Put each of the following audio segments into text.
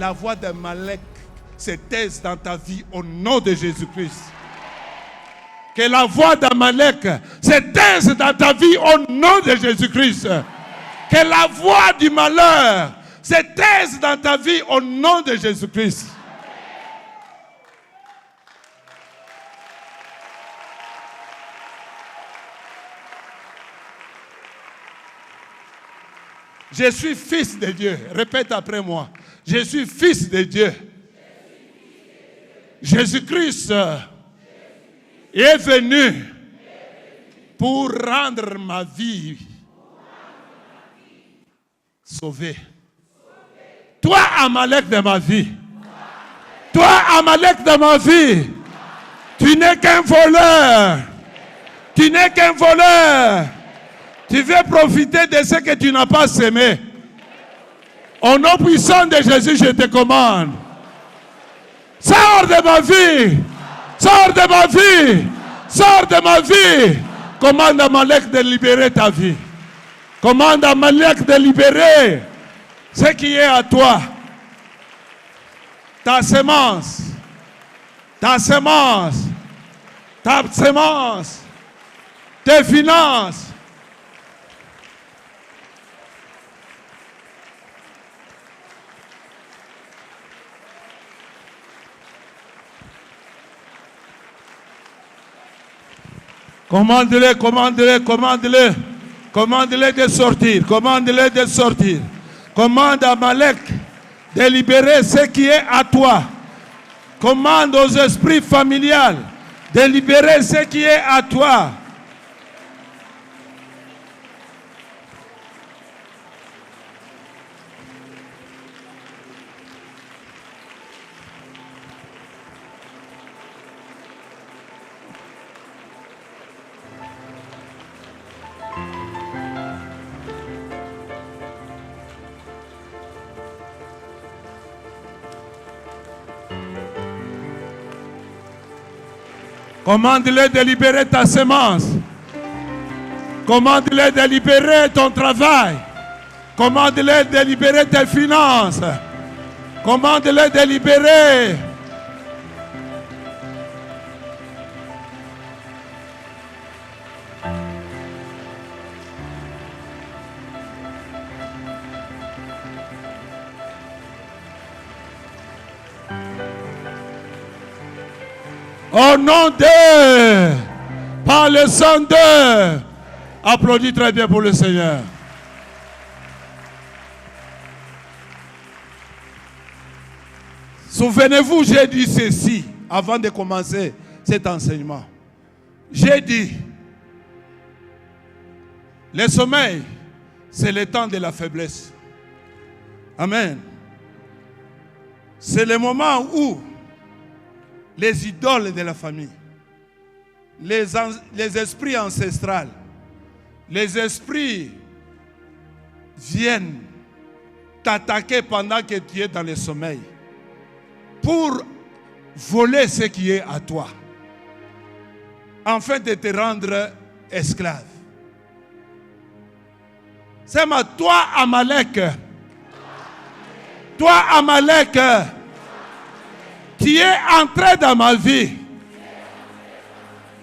la voix d'Amalek se taise dans ta vie au nom de Jésus-Christ. Que la voix d'Amalek se taise dans ta vie au nom de Jésus-Christ. Que la voix du malheur se taise dans ta vie au nom de Jésus-Christ. Je suis fils de Dieu. Répète après moi. Je suis fils de Dieu. Jésus-Christ est venu pour rendre ma vie sauvée. Toi, Amalek de ma vie. Toi, Amalek de ma vie. Tu n'es qu'un voleur. Tu n'es qu'un voleur. Tu veux profiter de ce que tu n'as pas semé. Au nom puissant de Jésus, je te commande. Sors de ma vie. Sors de ma vie. Sors de ma vie. Commande à Amalek de libérer ta vie. Commande à Amalek de libérer ce qui est à toi. Ta semence. Ta semence. Ta semence. Tes finances. Commande-les, commande-les, commande-les. Commande-les de sortir, commande-les de sortir. Commande à Amalek de libérer ce qui est à toi. Commande aux esprits familiales de libérer ce qui est à toi. Commande-les de libérer ta semence. Commande-les de libérer ton travail. Commande-les de libérer tes finances. Commande-les de libérer. Au nom de, par le sang de, applaudis très bien pour le Seigneur. Souvenez-vous, j'ai dit ceci avant de commencer cet enseignement. J'ai dit, le sommeil, c'est le temps de la faiblesse. Amen. C'est le moment où les idoles de la famille, les esprits ancestraux, les esprits viennent t'attaquer pendant que tu es dans le sommeil pour voler ce qui est à toi, afin de te rendre esclave. C'est toi, Amalek. Toi, Amalek. Tu es entré dans ma vie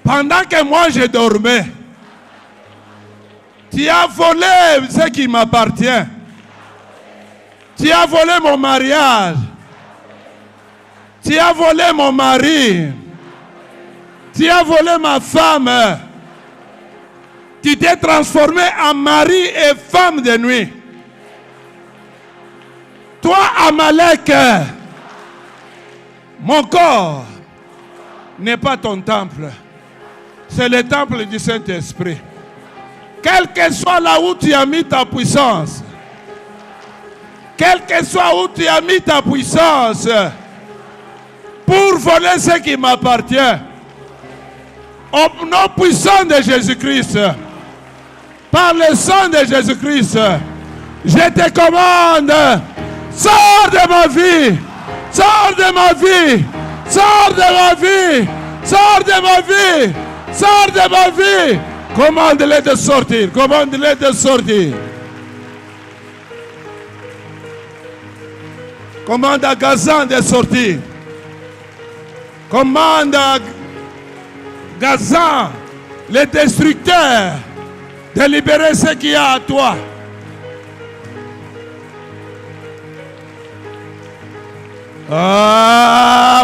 pendant que moi je dormais. Tu as volé ce qui m'appartient. Tu as volé mon mariage. Tu as volé mon mari. Tu as volé ma femme. Tu t'es transformé en mari et femme de nuit. Toi, Amalek, mon corps n'est pas ton temple. C'est le temple du Saint-Esprit. Quel que soit là où tu as mis ta puissance, quel que soit où tu as mis ta puissance, pour voler ce qui m'appartient, au nom puissant de Jésus-Christ, par le sang de Jésus-Christ, je te commande, sors de ma vie. Sors de ma vie! Sors de ma vie! Sors de ma vie! Sors de ma vie! Commande-les de sortir! Commande-les de sortir! Commande à Gazan de sortir. Commande à Gazan, le destructeur, de libérer ce qu'il y a à toi.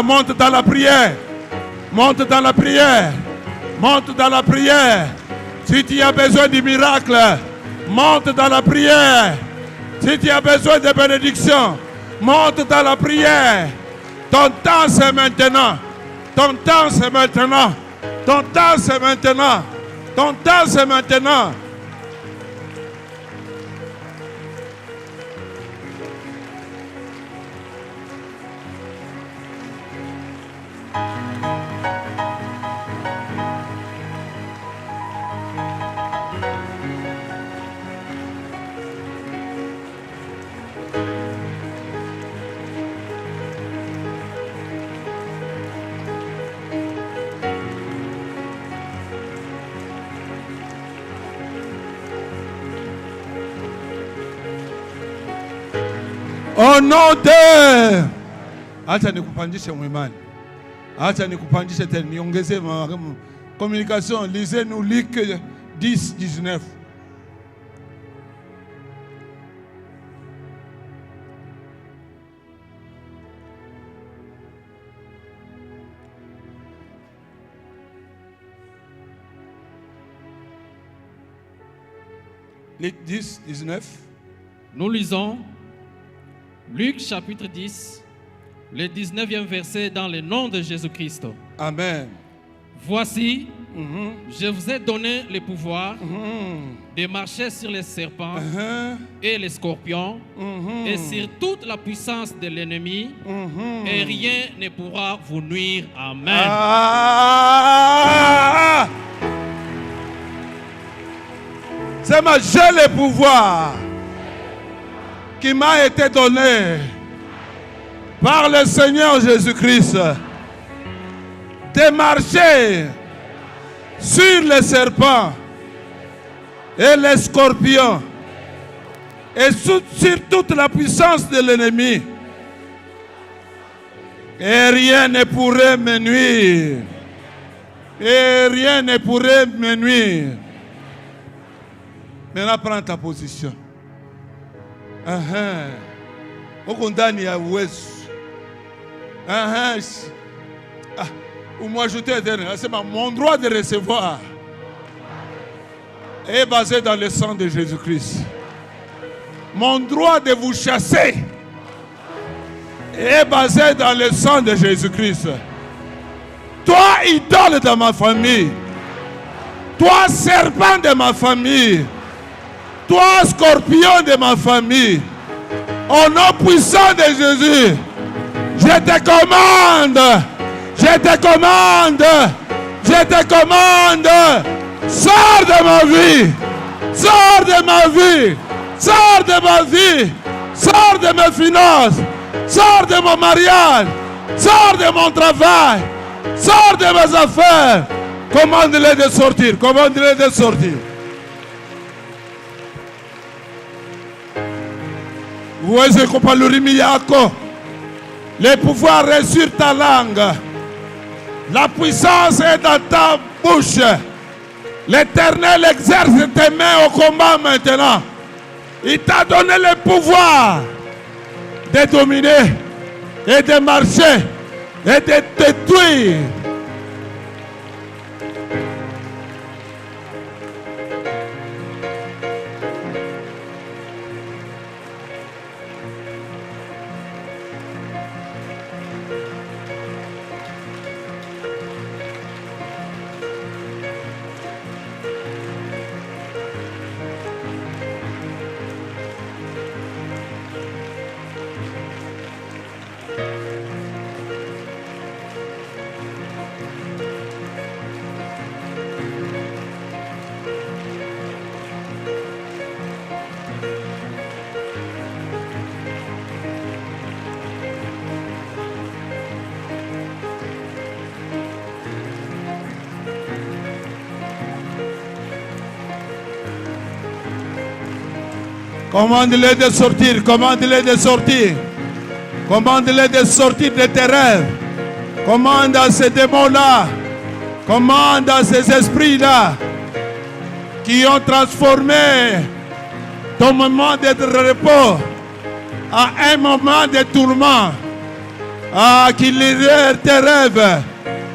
Monte dans la prière. Monte dans la prière. Monte dans la prière. Si tu as besoin du miracle, monte dans la prière. Si tu as besoin de bénédiction, monte dans la prière. Ton temps c'est maintenant. Ton temps c'est maintenant. Ton temps c'est maintenant. Ton temps c'est maintenant. Au nom de... Acha nikupandishe mwimani. Acha nikupandishe tena. Niongeze communication. Lisez-nous Luc 10, 19. Luc 10, 19. Nous lisons Luc chapitre 10, le 19e verset dans le nom de Jésus-Christ. Amen. Voici, je vous ai donné le pouvoir de marcher sur les serpents et les scorpions et sur toute la puissance de l'ennemi et rien ne pourra vous nuire. Amen. C'est ma j'ai le pouvoir qui m'a été donné par le Seigneur Jésus-Christ de marcher sur les serpents et les scorpions et sur toute la puissance de l'ennemi. Et rien ne pourrait me nuire. Et rien ne pourrait me nuire. Maintenant, prends ta position. Okondani ya uwezo. Ou moi ajouter c'est mon droit de recevoir est basé dans le sang de Jésus-Christ. Mon droit de vous chasser est basé dans le sang de Jésus-Christ. Toi, idole de ma famille. Toi, serpent de ma famille. Toi, scorpion de ma famille, au nom puissant de Jésus, je te commande, je te commande, je te commande, sors de ma vie, sors de ma vie, sors de ma vie, sors de mes finances, sors de mon mariage, sors de mon travail, sors de mes affaires. Commande-les de sortir, commande-les de sortir. Le pouvoir est sur ta langue. La puissance est dans ta bouche. L'Éternel exerce tes mains au combat maintenant. Il t'a donné le pouvoir de dominer et de marcher et de détruire. Commande-les de sortir, commande-les de sortir. Commande-les de sortir de tes rêves. Commande à ces démons-là. Commande à ces esprits-là qui ont transformé ton moment de repos à un moment de tourment. Qui libère tes rêves.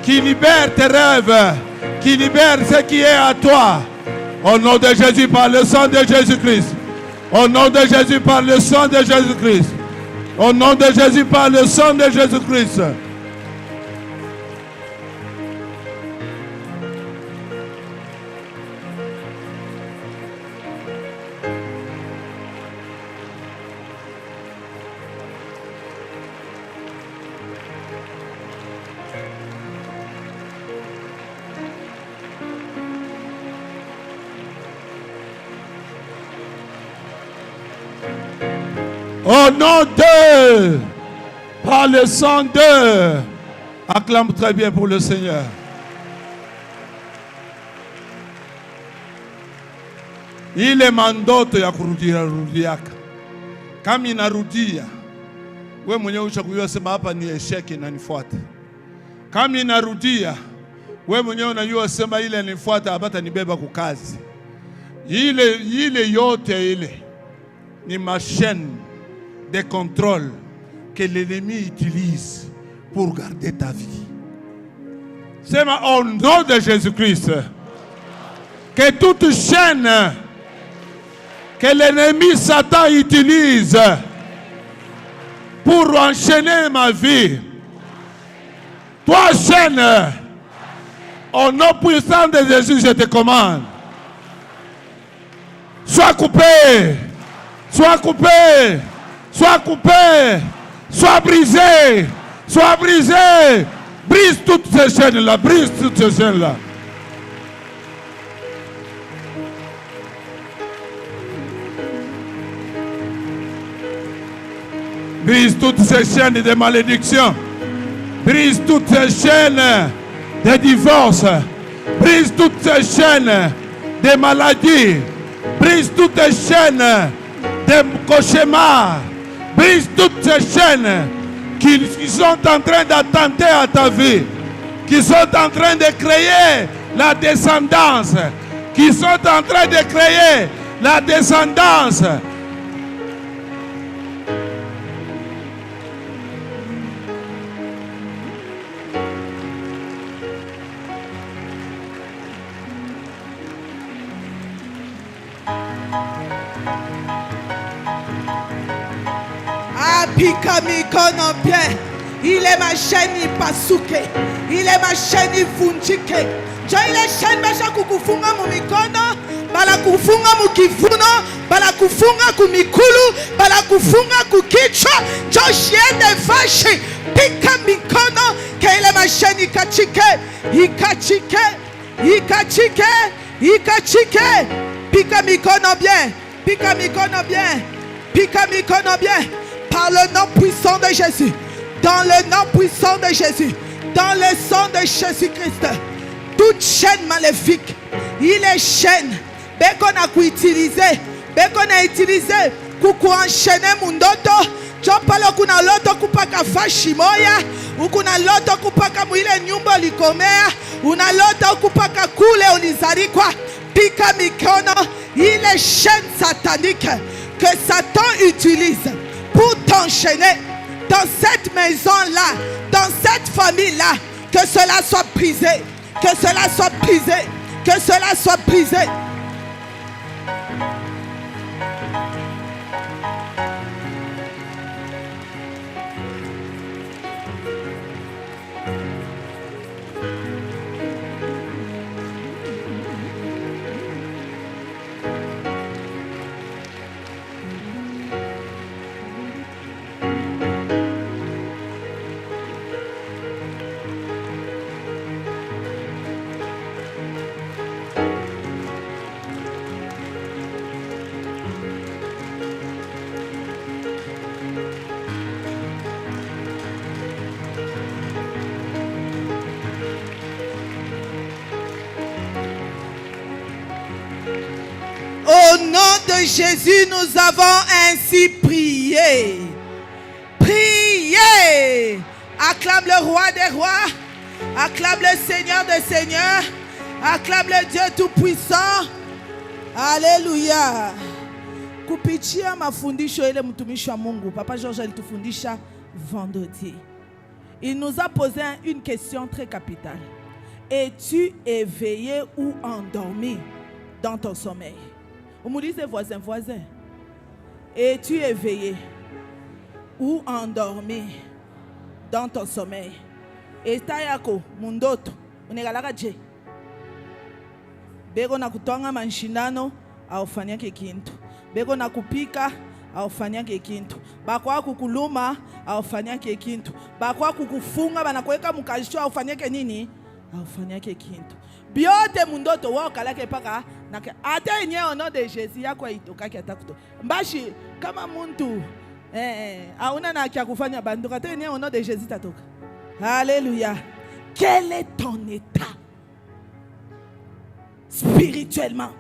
Qui libère tes rêves. Qui libère ce qui est à toi. Au nom de Jésus, par le sang de Jésus-Christ. Au nom de Jésus, par le sang de Jésus-Christ. Au nom de Jésus, par le sang de Jésus-Christ. Au nom de, par le sang de, acclame très bien pour le Seigneur. Ile mandoto ya kurudiaka. Kama inarudia, wewe mwenyewe ushakujua sema hapa ni esheki inanifuata. Kama inarudia, wewe mwenyewe unajua sema ile inanifuata hapata nibeba kukazi. Ile yote ile ni machine de contrôle que l'ennemi utilise pour garder ta vie. C'est au nom de Jésus-Christ que toute chaîne que l'ennemi Satan utilise pour enchaîner ma vie, toi chaîne, au nom puissant de Jésus, je te commande, sois coupé, sois coupé. Sois coupé, sois brisé, sois brisé. Brise toutes ces chaînes-là, brise toutes ces chaînes-là. Brise toutes ces chaînes de malédiction. Brise toutes ces chaînes de divorce. Brise toutes ces chaînes de maladie. Brise toutes ces chaînes de cauchemars. Brise toutes ces chaînes qui sont en train d'attenter à ta vie, qui sont en train de créer la descendance, qui sont en train de créer la descendance. Pika mikono bien. Il est ma chaîne ipasuke. Il est ma chaîne ivunjike. Jo ile chaîne mesha kukufunga mu mikono, bala kufunga mu kivuno, bala kufunga kumikulu, bala kufunga kukichwa. Jo chien de vache. Pika mikono ke ile ma chaîne ikachike. Ikachike. Ikachike. Ikachike. Pika mikono bien. Pika mikono bien. Pika mikono bien. Par le nom puissant de Jésus, dans le nom puissant de Jésus, dans le sang de Jésus-Christ, toute chaîne maléfique, il est chaîne, qu'on a utilisé, qu'on a utilisé pour enchaîner mon doto. Je parle kuna loto kupaka fashi moya, ukuna loto kupaka mwile nyumba likomea, una loto kupaka kule ulizarikwa. Pika mikono, il est chaîne satanique que Satan utilise pour t'enchaîner dans cette maison-là, dans cette famille-là, que cela soit brisé, que cela soit brisé, que cela soit brisé. Au nom de Jésus, nous avons ainsi prié. Priez. Hey! Acclame le roi des rois. Acclame le Seigneur des seigneurs. Acclame le Dieu tout-puissant. Alléluia. Kupitia mafundisho ile mtumishi wa Mungu Papa George alitufundisha vendredi. Il nous a posé une question très capitale. Es-tu éveillé ou endormi dans ton sommeil? Vous me dites voisin. Es-tu éveillé ou endormi dans ton sommeil? Etayako mundoto unegalaka je. Bego na kutonga mashindano aufanyake kintu. Bego na kupika aufanyake kintu. Bakwa kukuluma aufanyake kintu. Bakwa kukufunga banakuweka mukalisho aufanyake nini? Aufanyake kintu. Biote mundoto wao kalake paka naka ata yenye ono de Jésus yako itokaki atakuto. Mbashi kama muntu auna na kia kufanya banduka ata yenye ono de Jésus tatoka. Alléluia. Quel est ton état spirituellement?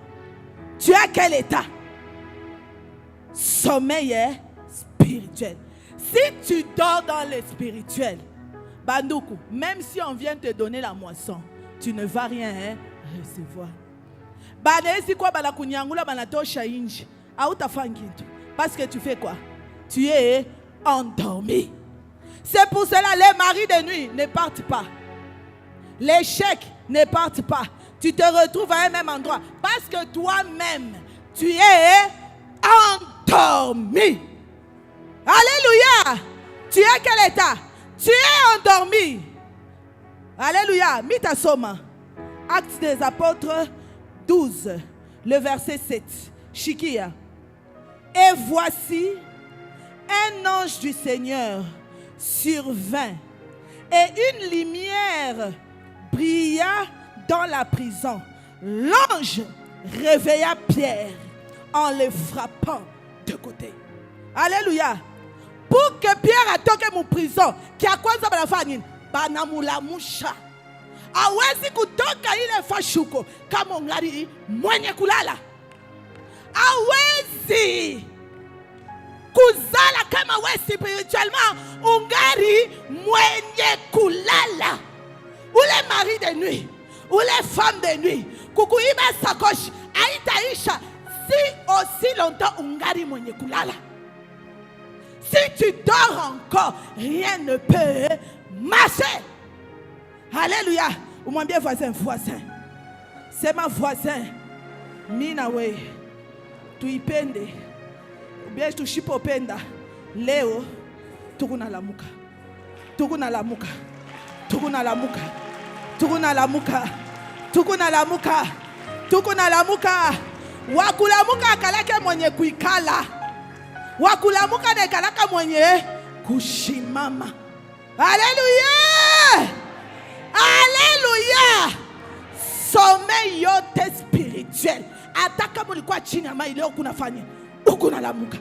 Tu as quel état? Sommeil spirituel. Si tu dors dans le spirituel, Bandoukou, même si on vient te donner la moisson, tu ne vas rien recevoir. Parce que tu fais quoi? Tu es endormi. C'est pour cela les maris de nuit ne partent pas. Les chèques ne partent pas. Tu te retrouves à un même endroit. Parce que toi-même, tu es endormi. Alléluia. Tu es quel état? Tu es endormi. Alléluia. Mitasoma. Actes des apôtres 12, le verset 7. Shikia. Et voici un ange du Seigneur survint et une lumière brilla dans la prison. L'ange réveilla Pierre en le frappant de côté. Alléluia. Pour que Pierre a toqué mon prison, qui a quoi ça va faire? Banamula musha. Awezi kutoka ile fashuko kama ngari mwenye kulala. Awezi kuzala kama we spirituellement ungari mwenye kulala. Ule mari de nuit, ule femme de nuit, kukuiba sakoshi haitaisha si aussi longtemps ungari mwenye kulala. Si tu dors encore, rien ne peut marcher. Alléluia. Ou mon bien voisin. C'est ma voisin. Minawe. Tu y pende. Ou bien tu chipo penda. Leo. Tukuna la muka. Tukuna la muka. Tukuna la muka. Tukuna la muka. Tukuna la muka. Tukuna la muka. Wakula muka kalake mwenye kuikala. Wakulamuka ne kalaka mwenye kushimama. Alléluia. Alléluia. Sommeil yote spirituel. Ataka mulikuwa chini ya mai leo kunafanya. Ukunalamuka.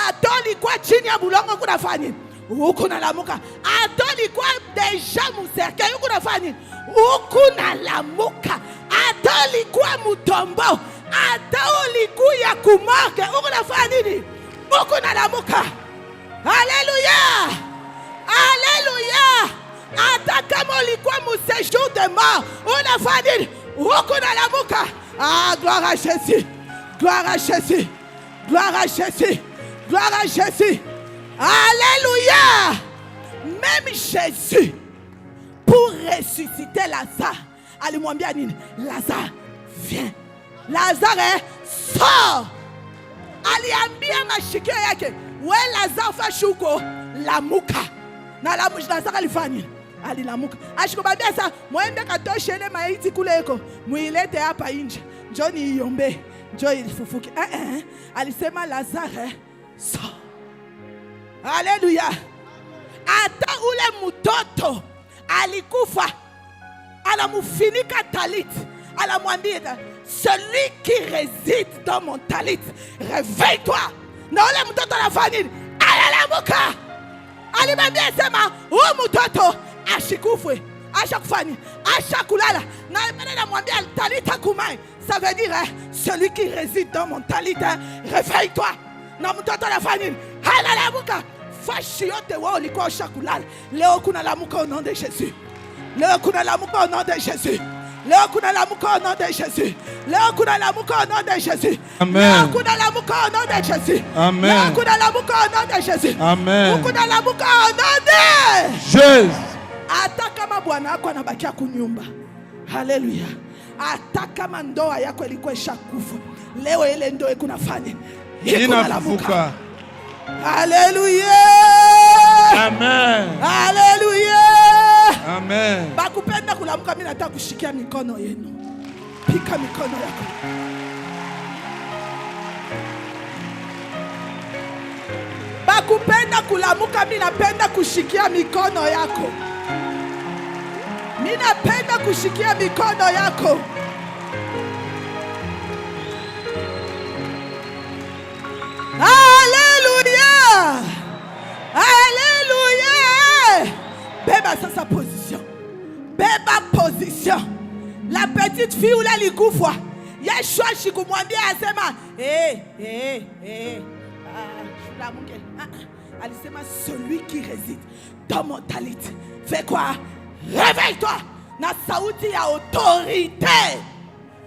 Atolikuwa chini ya bulongo kunafanya. Ukunalamuka. Atolikuwa deja muserke ukunafanya. Ukunalamuka. Atolikuwa mutombo. Atolikuwa kumake ukunafanya nini? Ukunalamuka. Alléluia. Alléluia. Hata kama ulikuwa séjour de mort, unafanya nini? Ukunalamuka. Ah, gloire à Jésus. Gloire à Jésus. Gloire à Jésus. Gloire à Jésus. Alléluia. Même Jésus, pour ressusciter Lazare, alimwambia nini? Lazare, viens. Lazare, sors. Aliambia mashikio yake, we Lazare fashuko lamuka. Na lamuka Lazare alifanya alilamuka. Ashikobambia sa mwende katoshele maiti kuleko, muilete hapa nje. Njoni iombe, njoo ifufuke. Alisema Lazare sors. Alléluia. Ata ule mtoto alikufa, alamufinika talit, alamwambia celui qui réside dans mon talit, réveille-toi. Na ule mtoto anafanya nini? Alalamuka. Alimwambia sema, huyu mtoto ashikufwe, ashakufanya, ashakulala. Na anamwambia talita kumai. Ça veut dire celui qui réside dans mon talit, réveille-toi. Na mtoto anafanya nini? Alalamuka. nafasi yote wao ulikuwa ushakulala, leo kuna lamuka au nom de Jésus. Leo kuna lamuka au nom de Jésus. Leo kuna lamuka au nom de Jésus. Leo kuna lamuka au nom de Jésus. Amen. Leo kuna lamuka au nom de Jésus. Amen. Leo kuna lamuka au nom de Jésus. Amen. Kuna lamuka au nom de Jésus. hata kama bwana wako anabakia kunyumba. Haleluya. Hata kama ndoa yako ilikuwa ishakufa, leo ile ndoa ikunafanya Inafufuka. Haleluya. Amen. Haleluya. Amen. Bakupenda kulamuka, mimi nataka kushikia mikono yenu. Pika mikono yako. Bakupenda kulamuka, mimi napenda kushikia mikono yako. Mimi napenda kushikia mikono yako. Haleluya. Haleluya. Beba sasa position. Beba position. La petite fille ule alikufa, Yeshua shikumwambia asema alisema celui qui réside dans mon talit fais quoi? Réveille-toi. Na sauti ya autorité.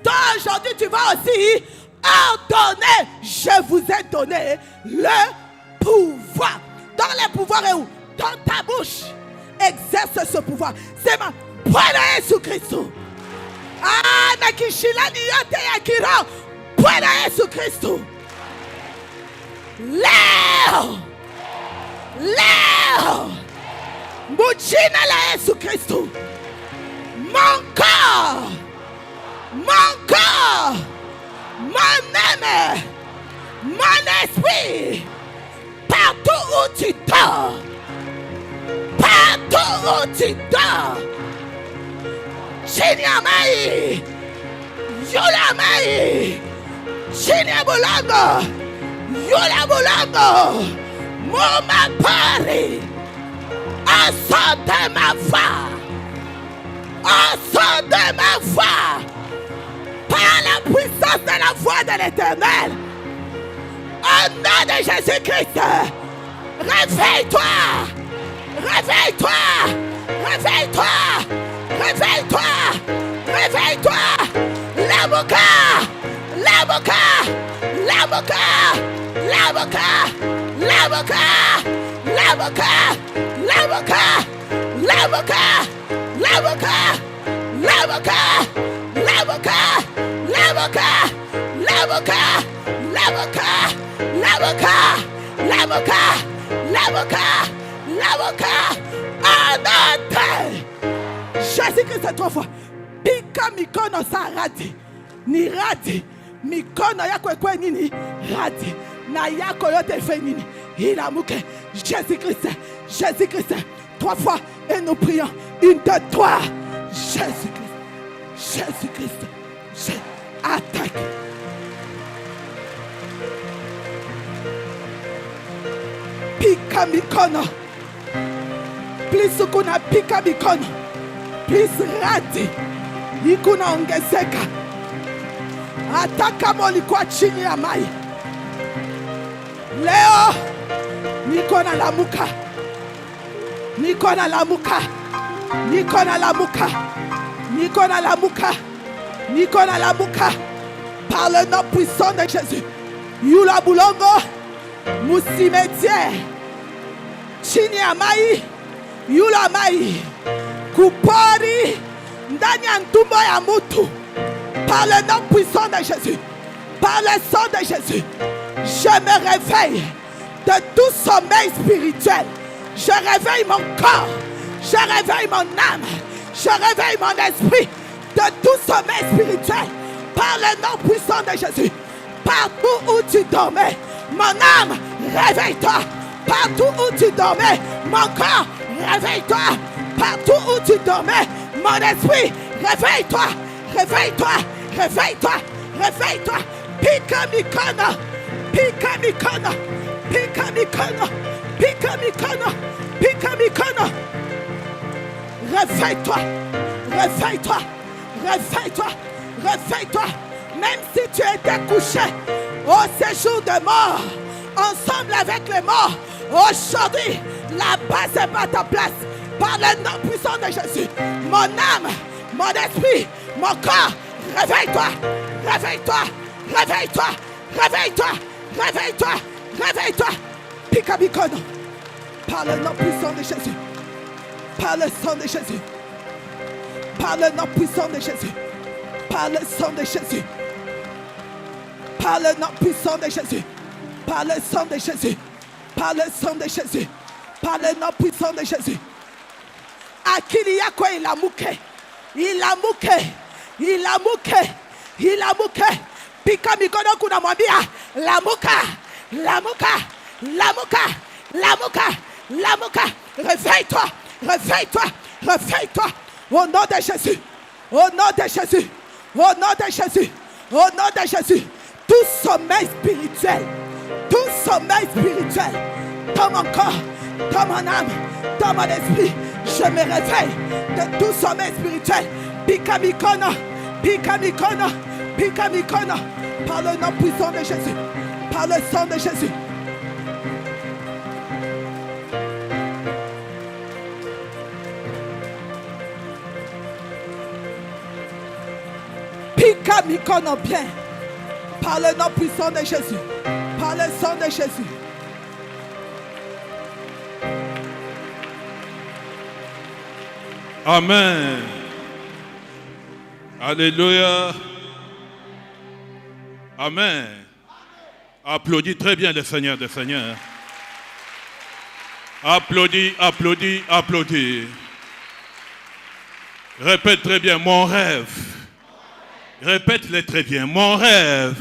Toi aujourd'hui tu vas aussi ordonner. Je vous ai donné le pouvoir. Dans le pouvoir est où? Dans ta bouche. Exerce ce pouvoir. C'est ma Bwana Yesu Kristo. Na kishilani yote ya kiroho, Bwana Yesu Kristo. Leo mujina la Yesu Kristo, mon corps, mon âme, mon esprit, partout où tu dors, chini ya mai, yula mai, chini ya bulango, yula bulango, muma pari, au son de ma foi, par la puissance de la voix de l'Éternel, au nom de Jésus-Christ, réveille-toi, réveille-toi, réveille-toi, réveille-toi, réveille-toi, l'aboka, l'aboka, l'aboka, l'aboka, l'aboka, l'aboka, l'aboka, l'aboka, l'aboka, l'aboka, l'aboka, l'aboka, l'aboka, l'aboka, l'aboka, l'aboka, l'aboka, l'aboka, anote. Jésus-Christ c'est 3 fois. Pika mikono sa radi. Ni radi. Mikono yako ekwe nini? Radi. Na yako yote fe nini? Ilamuke. Jésus-Christ. Jésus-Christ. 3 fois. Et nous prions. 1, 2, 3. Jésus-Christ. Jésus-Christ. Attaque. Pika mikono. Please kuna pika mikono. Please radi. Ikuna ongezeka. Hata kama ulikuwa chini ya mai, leo niko na lamuka. Niko na lamuka. Niko na lamuka. Niko na lamuka. Niko na lamuka. Par le nom puissant de Jésus. Yula bulongo. Musimetier. Chini ya mai. Yula mai. Kupori. Ndani ya ntumbo ya mutu. Par le nom puissant de Jésus. Par le sang de Jésus. Je me réveille de tout sommeil spirituel. Je réveille mon corps. Je réveille mon âme. Je réveille mon esprit de tout sommeil spirituel. Par le nom puissant de Jésus. Partout où tu dormais, mon âme, réveille-toi. Partout où tu dormais, mon corps, réveille-toi. Partout où tu dormais, mon esprit, réveille-toi. Réveille-toi. Réveille-toi. Réveille-toi. Pika mikono. Pika mikono. Pika mikono. Pika mikono. Pika mikono. Réveille-toi. Réveille-toi. Réveille-toi. Réveille-toi. Même si tu étais couché au séjour de mort, ensemble avec les morts, Aujourd'hui, là-bas, c'est pas ta place. Par le nom puissant de Jésus, mon âme, mon esprit, mon corps, réveille-toi, réveille-toi, réveille-toi, réveille-toi, réveille-toi, réveille-toi. Pikabikono. Par le nom puissant de Jésus. Par le sang de Jésus. Par le nom puissant de Jésus. Par le sang de Jésus. Par le nom puissant de Jésus. Par le sang de Jésus. Par le sang de Jésus. Par le nom puissant de Jésus. Akili yako ilamuke. Ilamuke. Ilamuke. Ilamuke. Pika mikono kuna mwambia lamuka. Lamuka. Lamuka. Lamuka. Lamuka. Réveille-toi. Réveille-toi. Réveille-toi. Au nom de Jésus. Au nom de Jésus. Au nom de Jésus. Au nom de Jésus. Tout sommeil spirituel. Tout sommeil spirituel. Dans mon corps. Dans mon âme. Dans mon esprit. Je me réveille de tout sommeil spirituel. Pikamikono. Pikamikono. Pikamikono. Par le nom puissant de Jésus. Par le sang de Jésus. Pikamikono bien. Par le nom puissant de Jésus. Par le sang de Jésus. Amen. Alléluia. Amen. Applaudis très bien le Seigneur des Seigneurs. Applaudis, applaudis, applaudis. Répète très bien, mon rêve. Répète-le très bien, mon rêve.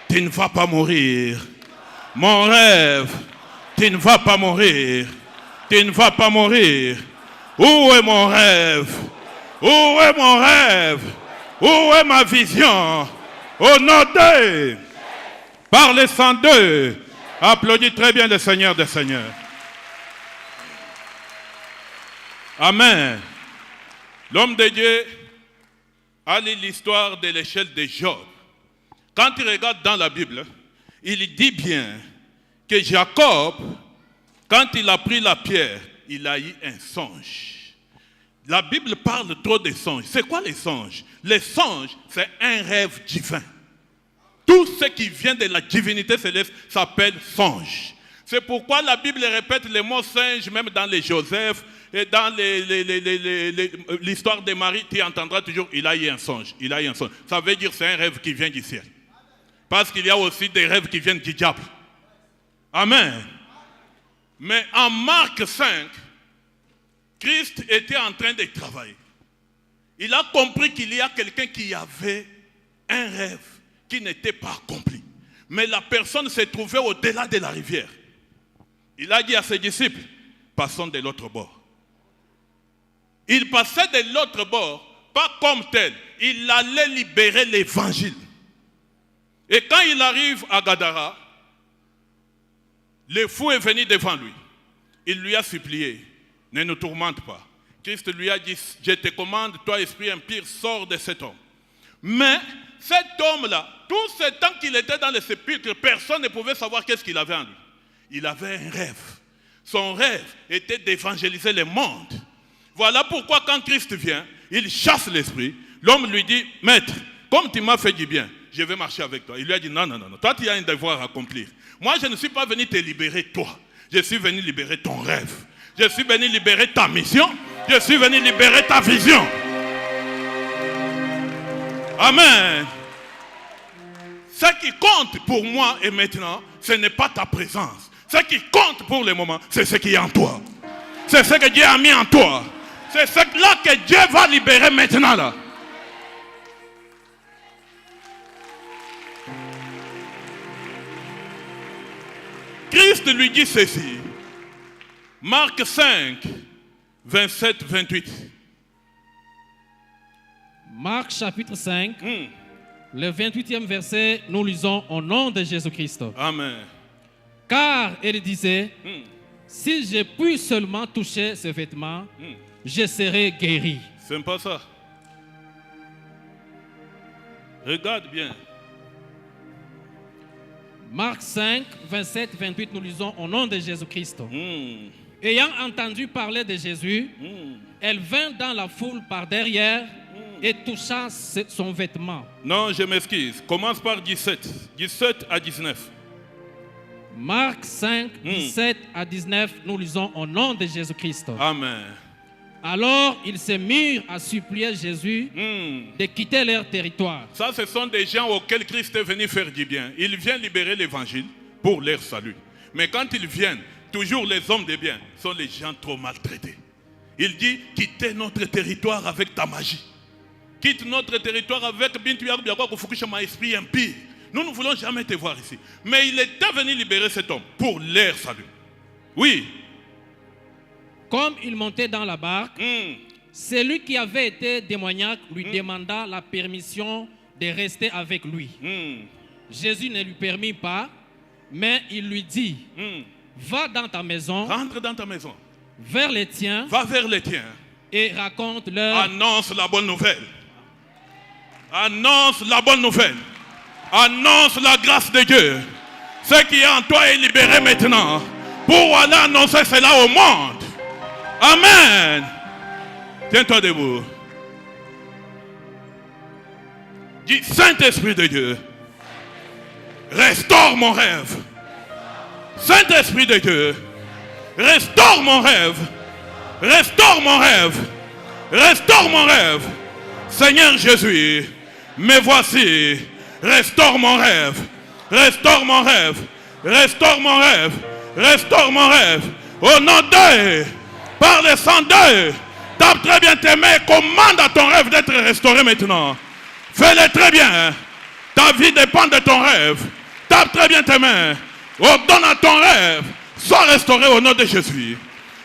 Tu ne vas pas mourir. Mon rêve. Tu ne vas pas mourir. Tu ne vas pas mourir. Où est mon rêve? Où est mon rêve? Où est ma vision? Au nom de... Par les 102. Applaudis très bien le Seigneur des Seigneurs. Amen. L'homme de Dieu a lu l'histoire de l'échelle de Job. Quand il regarde dans la Bible, il dit bien que Jacob, quand il a pris la pierre, il a eu un songe. La Bible parle trop des songes. C'est quoi les songes? Les songes, c'est un rêve divin. Tout ce qui vient de la divinité céleste s'appelle songe. C'est pourquoi la Bible répète le mot singe, même dans les Joseph et dans l'histoire de Marie, tu entendras toujours, il a eu un songe. Il a eu un songe. Ça veut dire que c'est un rêve qui vient du ciel. Parce qu'il y a aussi des rêves qui viennent du diable. Amen. Mais en Marc 5, Christ était en train de travailler. Il a compris qu'il y a quelqu'un qui avait un rêve qui n'était pas accompli. Mais la personne se trouvait au-delà de la rivière. Il a dit à ses disciples, passons de l'autre bord. Il passait de l'autre bord, pas comme tel. Il allait libérer l'évangile. Et quand il arrive à Gadara, le fou est venu devant lui. Il lui a supplié, ne nous tourmente pas. Christ lui a dit, je te commande, toi esprit impur, sors de cet homme. Mais cet homme-là, tout ce temps qu'il était dans le sépulcre, personne ne pouvait savoir qu'est-ce qu'il avait en lui. Il avait un rêve. Son rêve était d'évangéliser le monde. Voilà pourquoi quand Christ vient, il chasse l'esprit. L'homme lui dit, maître, comme tu m'as fait du bien, je vais marcher avec toi. Il lui a dit, non, non, non, non. Toi tu as un devoir à accomplir. Moi je ne suis pas venu te libérer toi. Je suis venu libérer ton rêve. Je suis venu libérer ta mission. Je suis venu libérer ta vision. Amen. Ce qui compte pour moi et maintenant, ce n'est pas ta présence. Ce qui compte pour le moment, c'est ce qui est en toi. C'est ce que Dieu a mis en toi. C'est ce-là que Dieu va libérer maintenant là. Christ lui dit ceci. Marc 5, 27, 28. Marc chapitre 5, le 28e verset, nous lisons au nom de Jésus-Christ. Amen. Car il disait, si je puis seulement toucher ses vêtements, je serai guéri. C'est pas ça. Regarde bien. Marc 5, 27, 28, nous lisons au nom de Jésus-Christ. Ayant entendu parler de Jésus, elle vint dans la foule par derrière et toucha son vêtement. Non, je m'excuse. Commence par 17. 17 à 19. Marc 5, 17 à 19, nous lisons au nom de Jésus-Christ. Amen. Alors ils se mirent à supplier Jésus de quitter leur territoire. Ça, ce sont des gens auxquels Christ est venu faire du bien. Il vient libérer l'évangile pour leur salut. Mais quand ils viennent, toujours les hommes de bien sont les gens trop maltraités. Il dit, quittez notre territoire avec ta magie. Quitte notre territoire avec esprit impie. Nous ne voulons jamais te voir ici. Mais il était venu libérer cet homme pour leur salut. Oui. Comme il montait dans la barque, celui qui avait été démoniaque lui demanda la permission de rester avec lui. Jésus ne lui permit pas, mais il lui dit, va dans ta maison, rentre dans ta maison, vers les tiens, va vers les tiens et raconte-leur, annonce la bonne nouvelle. Annonce la bonne nouvelle. Annonce la grâce de Dieu. Ce qui est en toi est libéré maintenant. Pour aller annoncer cela au monde. Amen. Tiens-toi debout. Dis, Saint-Esprit de Dieu, restaure mon rêve. Saint-Esprit de Dieu, restaure mon rêve. Restaure mon rêve. Restaure mon rêve. Seigneur Jésus, me voici. Restaure mon rêve. Restaure mon rêve. Restaure mon rêve. Restaure mon rêve. Au nom d'eux, par le sang d'eux, tape très bien tes mains. Commande à ton rêve d'être restauré maintenant. Fais-le très bien. Ta vie dépend de ton rêve. Tape très bien tes mains. Ordonne à ton rêve. Sois restauré au nom de Jésus.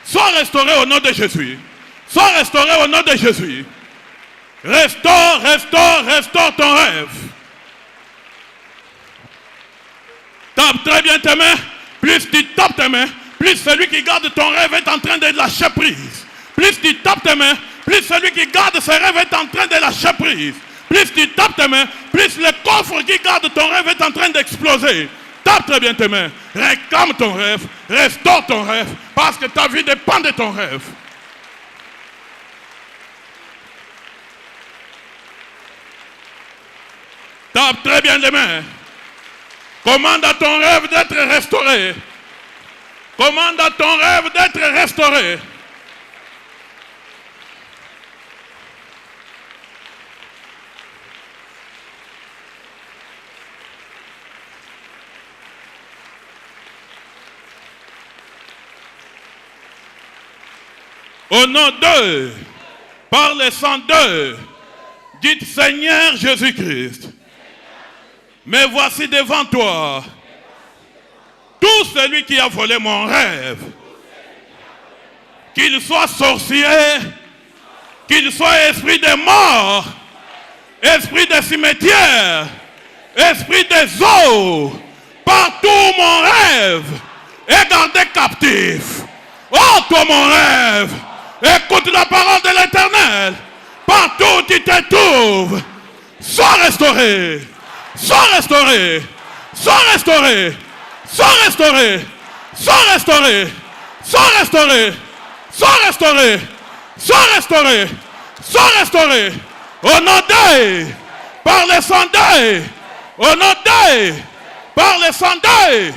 Sois restauré au nom de Jésus. Sois restauré au nom de Jésus. Restaure, restaure, restaure ton rêve. Tape très bien tes mains. Plus tu tapes tes mains, plus celui qui garde ton rêve est en train de lâcher prise. Plus tu tapes tes mains, plus celui qui garde ses rêves est en train de lâcher prise. Plus tu tapes tes mains, plus le coffre qui garde ton rêve est en train d'exploser. Tape très bien tes mains. Réclame ton rêve. Restaure ton rêve. Parce que ta vie dépend de ton rêve. Tape très bien les mains. Commande à ton rêve d'être restauré. Commande à ton rêve d'être restauré. Au nom d'eux, par le sang d'eux, dites Seigneur Jésus-Christ, me voici devant toi. Tout celui qui a volé mon rêve, qu'il soit sorcier, qu'il soit esprit de mort, esprit de cimetière, esprit des eaux, partout mon rêve est gardé captif. Oh toi mon rêve, écoute la parole de l'Éternel. Partout où tu te trouves, sois restauré. Sois restauré. Sois restauré. Sois restauré. Sois restauré. Sois restauré. Sois restauré. Sois restauré. Sois restauré. Au nom d'eux, par le sang d'eux. Au nom d'eux, par le sang d'eux.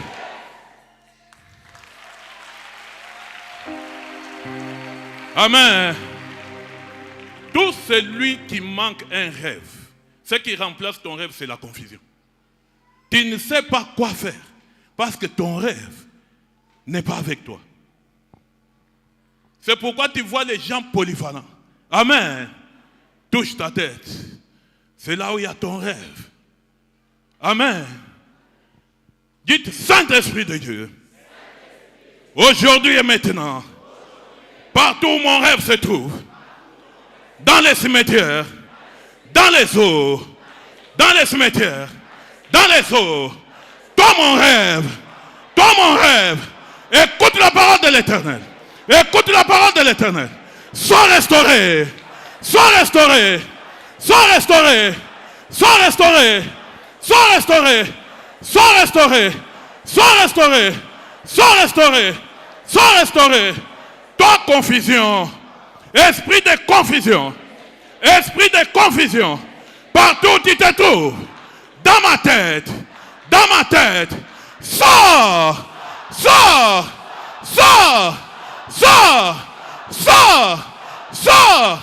Amen. Tout celui qui manque un rêve, ce qui remplace ton rêve, c'est la confusion. Tu ne sais pas quoi faire parce que ton rêve n'est pas avec toi. C'est pourquoi tu vois les gens polyvalents. Amen. Touche ta tête. C'est là où il y a ton rêve. Amen. Dites Saint-Esprit de Dieu. Aujourd'hui et maintenant. Partout où mon rêve se trouve, dans les cimetières, dans les eaux, dans les cimetières, dans les eaux, toi mon rêve, écoute la parole de l'Éternel, écoute la parole de l'Éternel, sois restauré, sois restauré, sois restauré, sois restauré, sois restauré, sois restauré, Sois restauré. Sois restauré. Sois restauré. Toi, confusion. Esprit de confusion. Esprit de confusion. Partout où tu te trouves. Dans ma tête. Dans ma tête. Sors. Sors. Sors. Sors. Sors. Sors.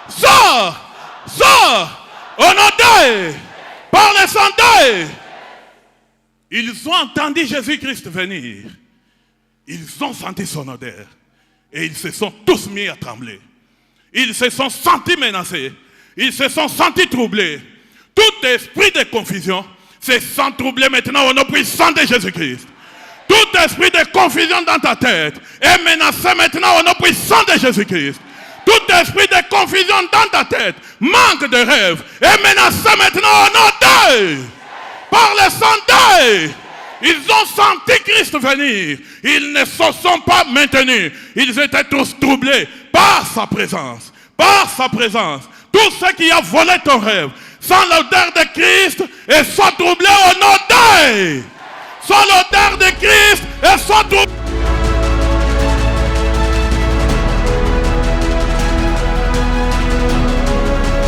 Sors. Sors. Au nom d'eux. Par le sang d'eux. Ils ont entendu Jésus-Christ venir. Ils ont senti son odeur. Et ils se sont tous mis à trembler. Ils se sont sentis menacés. Ils se sont sentis troublés. Tout esprit de confusion se sent troublé maintenant au nom puissant de Jésus-Christ. Tout esprit de confusion dans ta tête est menacé maintenant au nom puissant de Jésus-Christ. Tout esprit de confusion dans ta tête, manque de rêve, est menacé maintenant au nom d'eux. Par le sang d'eux. Ils ont senti Christ venir. Ils ne se sont pas maintenus. Ils étaient tous troublés par sa présence. Par sa présence. Tout ce qui a volé ton rêve, sans l'odeur de Christ, et soit troublé au nom d'eux. Sans l'odeur de Christ, et soit troublé.